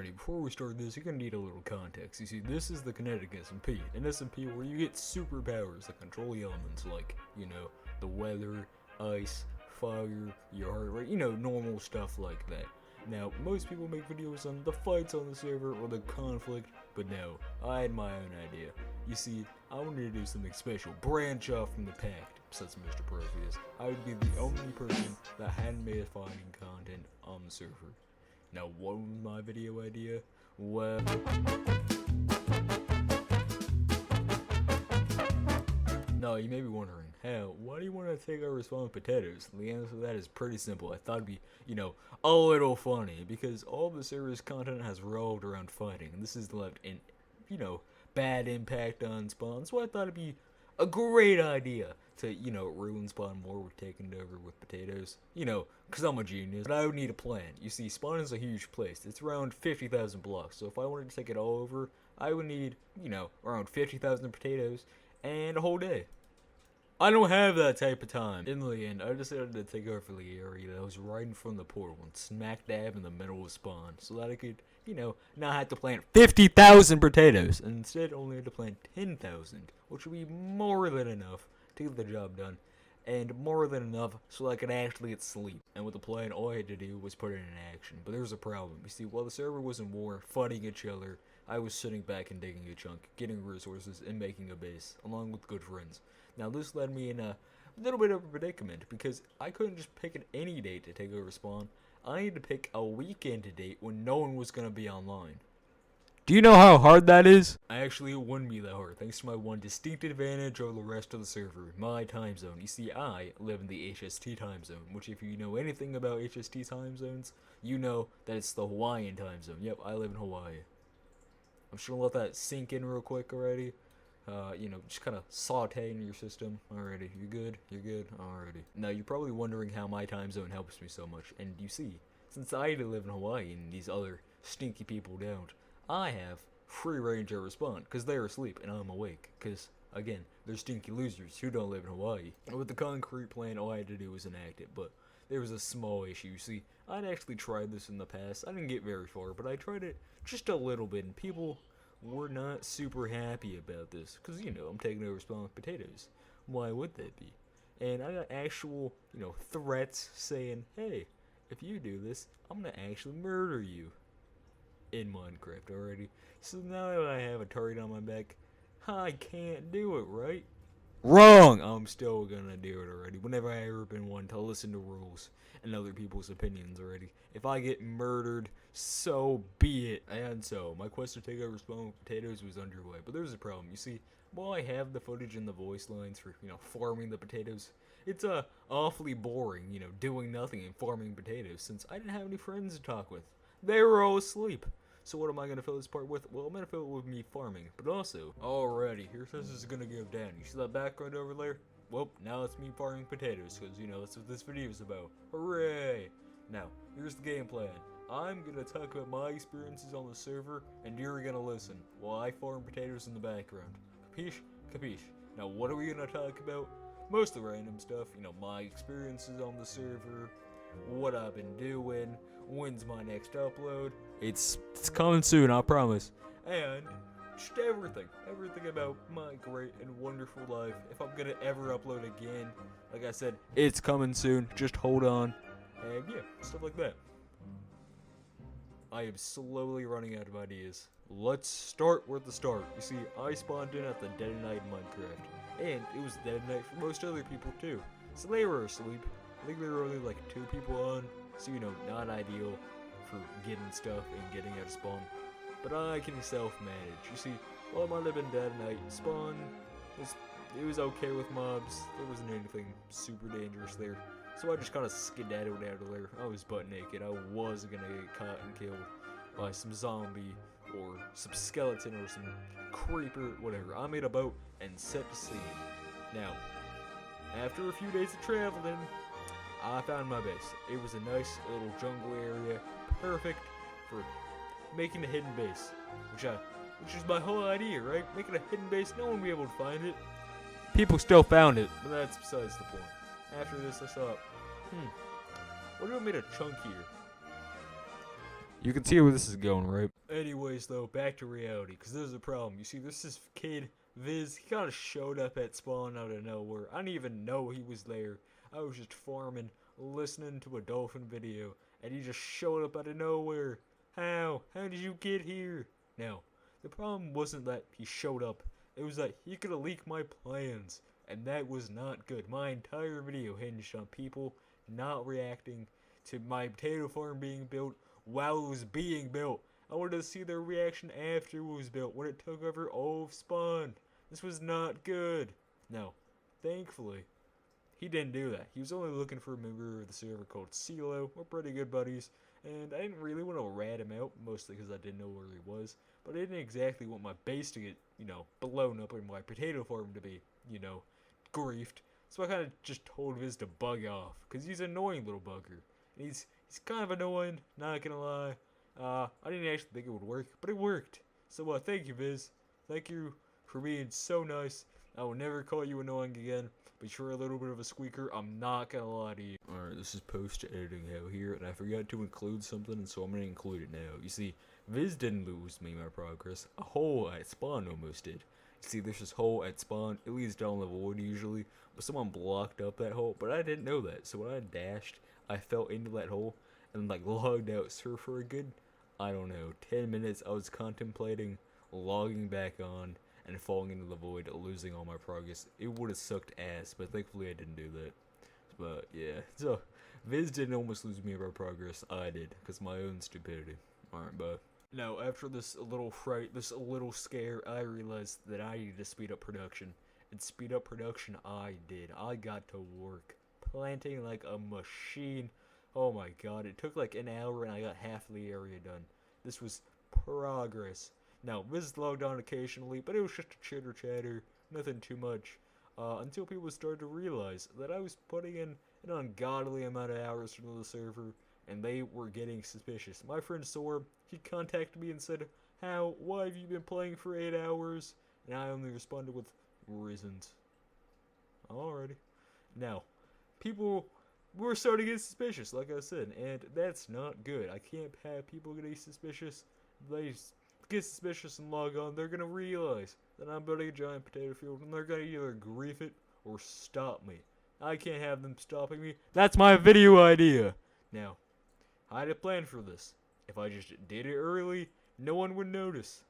Alrighty, before we start this, you're gonna need a little context. You see, this is the kinetic SMP, an SMP where you get superpowers that control the elements like, the weather, ice, fire, your heart rate, normal stuff like that. Now, most people make videos on the fights on the server or the conflict, but no, I had my own idea. You see, I wanted to do something special, branch off from the pack, since Mr. Proteus. I would be the only person that hadn't made fighting content on the server. Now, what was my video idea? Well, no, you may be wondering, hell, why do you want to take over spawn potatoes? The answer to that is pretty simple. I thought it'd be, a little funny, because all the server's content has revolved around fighting, and this has left an, bad impact on spawn, so I thought it'd be a great idea to, ruin spawn more with taking it over with potatoes. Because I'm a genius. But I would need a plan. You see, spawn is a huge place. It's around 50,000 blocks. So if I wanted to take it all over, I would need, around 50,000 potatoes and a whole day. I don't have that type of time. In the end, I decided to take over the area that was right in front of the portal and smack dab in the middle of spawn so that I could, not have to plant 50,000 potatoes. And instead, only had to plant 10,000, which would be more than enough to get the job done. And more than enough so I could actually get sleep. And with the plan, all I had to do was put it in action. But there was a problem. You see, while the server was in war, fighting each other, I was sitting back and digging a chunk, getting resources, and making a base, along with good friends. Now, this led me in a little bit of a predicament, because I couldn't just pick any date to take over spawn. I needed to pick a weekend date when no one was going to be online. Do you know how hard that is? Actually, it wouldn't be that hard, thanks to my one distinct advantage over the rest of the server, my time zone. You see, I live in the HST time zone, which if you know anything about HST time zones, you know that it's the Hawaiian time zone. Yep, I live in Hawaii. I'm just gonna let that sink in real quick already. Just kind of saute in your system. Alrighty, you're good? You're good? Alrighty. Now, you're probably wondering how my time zone helps me so much, and you see, since I live in Hawaii and these other stinky people don't, I have free range of respawn, because they're asleep and I'm awake, because, again, they're stinky losers who don't live in Hawaii. And with the concrete plan, all I had to do was enact it, but there was a small issue. See, I'd actually tried this in the past. I didn't get very far, but I tried it just a little bit, and people were not super happy about this, because, I'm taking over spawn with potatoes. Why would that be? And I got actual, threats saying, hey, if you do this, I'm gonna actually murder you. In Minecraft already. So now that I have a target on my back, I can't do it, right? Wrong! I'm still gonna do it already. Whenever I ever been one to listen to rules and other people's opinions already. If I get murdered, so be it. And so, my quest to take over spawn with potatoes was underway. But there's a problem. You see, while I have the footage and the voice lines for, farming the potatoes, it's awfully boring, doing nothing and farming potatoes since I didn't have any friends to talk with. They were all asleep. So what am I going to fill this part with? Well, I'm going to fill it with me farming, but also, alrighty, here's how this is going to go down. You see that background over there? Well, now it's me farming potatoes, because, that's what this video is about. Hooray! Now, here's the game plan. I'm going to talk about my experiences on the server, and you're going to listen, while I farm potatoes in the background. Capiche? Capiche. Now, what are we going to talk about? Most of the random stuff, my experiences on the server, what I've been doing, when's my next upload. It's coming soon, I promise. And just everything about my great and wonderful life. If I'm gonna ever upload again, like I said, it's coming soon. Just hold on. And yeah, stuff like that. I am slowly running out of ideas. Let's start with the start. You see, I spawned in at the dead of night in Minecraft. And it was dead of night for most other people too. So they were asleep. I think there were only like 2 people on. So, not ideal for getting stuff and getting out of spawn. But I can self-manage. You see, while I might have been dead at night, spawn it was okay with mobs. There wasn't anything super dangerous there. So I just kind of skedaddled out of there. I was butt naked. I was gonna get caught and killed by some zombie or some skeleton or some creeper, whatever. I made a boat and set to sea. Now, after a few days of traveling, I found my base. It was a nice little jungle area, perfect for making a hidden base, which is my whole idea, right? Making a hidden base, no one will be able to find it. People still found it, but that's besides the point. After this, I thought, what if I made a chunk here? You can see where this is going, right? Anyways, though, back to reality, because there's a problem. You see, this kid, Viz, he kind of showed up at spawn out of nowhere. I didn't even know he was there. I was just farming, listening to a dolphin video, and he just showed up out of nowhere. How? How did you get here? Now, the problem wasn't that he showed up. It was that he could have leaked my plans, and that was not good. My entire video hinged on people not reacting to my potato farm being built while it was being built. I wanted to see their reaction after it was built, when it took over all of spawn. This was not good. Now, thankfully, he didn't do that. He was only looking for a member of the server called CeeLo. We're pretty good buddies, and I didn't really want to rat him out, mostly because I didn't know where he was. But I didn't exactly want my base to get, blown up and my potato farm to be, griefed. So I kind of just told Viz to bug off, because he's an annoying little bugger. And he's kind of annoying, not gonna lie. I didn't actually think it would work, but it worked. So thank you, Viz. Thank you for being so nice. I will never call you annoying again, but you're a little bit of a squeaker, I'm not gonna lie to you. Alright, this is post-editing out here, and I forgot to include something, and so I'm gonna include it now. You see, Viz didn't lose me my progress. A hole at spawn almost did. You see, there's this hole at spawn. It leads down the void usually, but someone blocked up that hole, but I didn't know that. So when I dashed, I fell into that hole and logged out. So for a good, I don't know, 10 minutes, I was contemplating logging back on and falling into the void, losing all my progress. It would have sucked ass, but thankfully I didn't do that. But yeah, so Viz didn't almost lose me my progress. I did, because my own stupidity. Alright, bye. Now, after this little fright, this little scare, I realized that I needed to speed up production. And speed up production I did. I got to work, planting like a machine. Oh my god, it took like an hour and I got half the area done. This was progress. Now, Viz logged on occasionally, but it was just a chitter chatter, nothing too much. Until people started to realize that I was putting in an ungodly amount of hours into the server, and they were getting suspicious. My friend Sorb, he contacted me and said, why have you been playing for 8 hours? And I only responded with reasons. Alrighty. Now, people were starting to get suspicious, like I said, and that's not good. I can't have people getting suspicious. They get suspicious and log on, they're gonna realize that I'm building a giant potato field, and they're gonna either grief it or stop me. I can't have them stopping me. That's my video idea. Now, I had a plan for this. If I just did it early, no one would notice.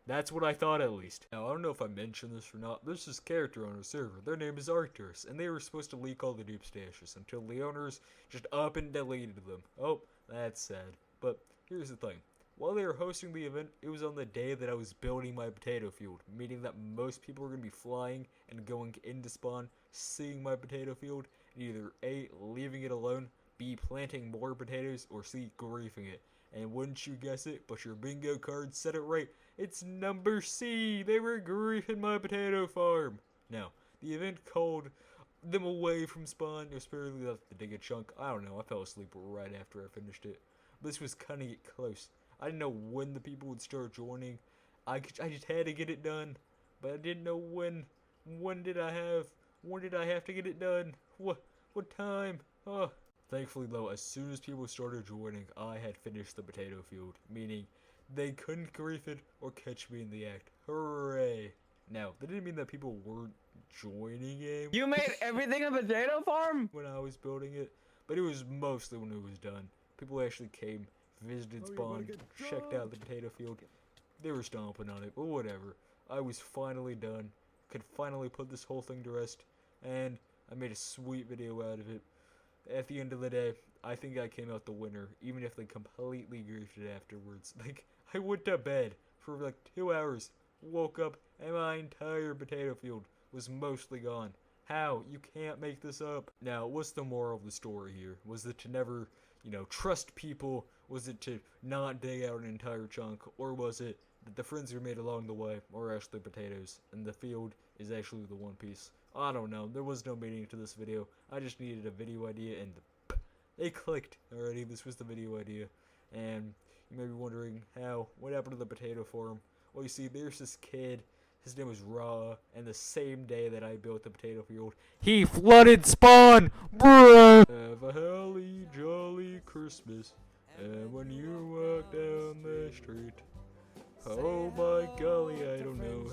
That's what I thought, at least. Now, I don't know if I mentioned this or not. There's this character on our server. Their name is Arcturus, and they were supposed to leak all the dupe stashes until the owners just up and deleted them. Oh, that's sad. But here's the thing. While they were hosting the event, it was on the day that I was building my potato field, meaning that most people were going to be flying and going into spawn, seeing my potato field, and either A, leaving it alone, B, planting more potatoes, or C, griefing it. And wouldn't you guess it, but your bingo card said it right. It's number C. They were griefing my potato farm. Now, the event called them away from spawn. It was barely left to dig a chunk. I don't know. I fell asleep right after I finished it. This was cutting it close. I didn't know when the people would start joining. I just had to get it done, but I didn't know when. When did I have to get it done? What time? Oh. Thankfully, though, as soon as people started joining, I had finished the potato field, meaning they couldn't grief it or catch me in the act. Hooray! Now, that didn't mean that people weren't joining it. You made everything a potato farm? When I was building it, but it was mostly when it was done. People actually came, visited spawn, checked out the potato field. They were stomping on it, but whatever. I was finally done, could finally put this whole thing to rest, and I made a sweet video out of it. At the end of the day, I think I came out the winner, even if they completely griefed it afterwards. I went to bed for 2 hours, woke up, and my entire potato field was mostly gone. How? You can't make this up. Now, what's the moral of the story here? Was it to never, trust people? Was it to not dig out an entire chunk? Or was it that the friends you made along the way are actually potatoes, and the field is actually the one piece? I don't know. There was no meaning to this video. I just needed a video idea, and it clicked already. This was the video idea. And you may be wondering what happened to the potato farm? Well, you see, there's this kid. His name was Raw, and the same day that I built the potato field, he flooded spawn! Bruh! Have a holly jolly Christmas. And when you walk down the street, oh by golly, I don't know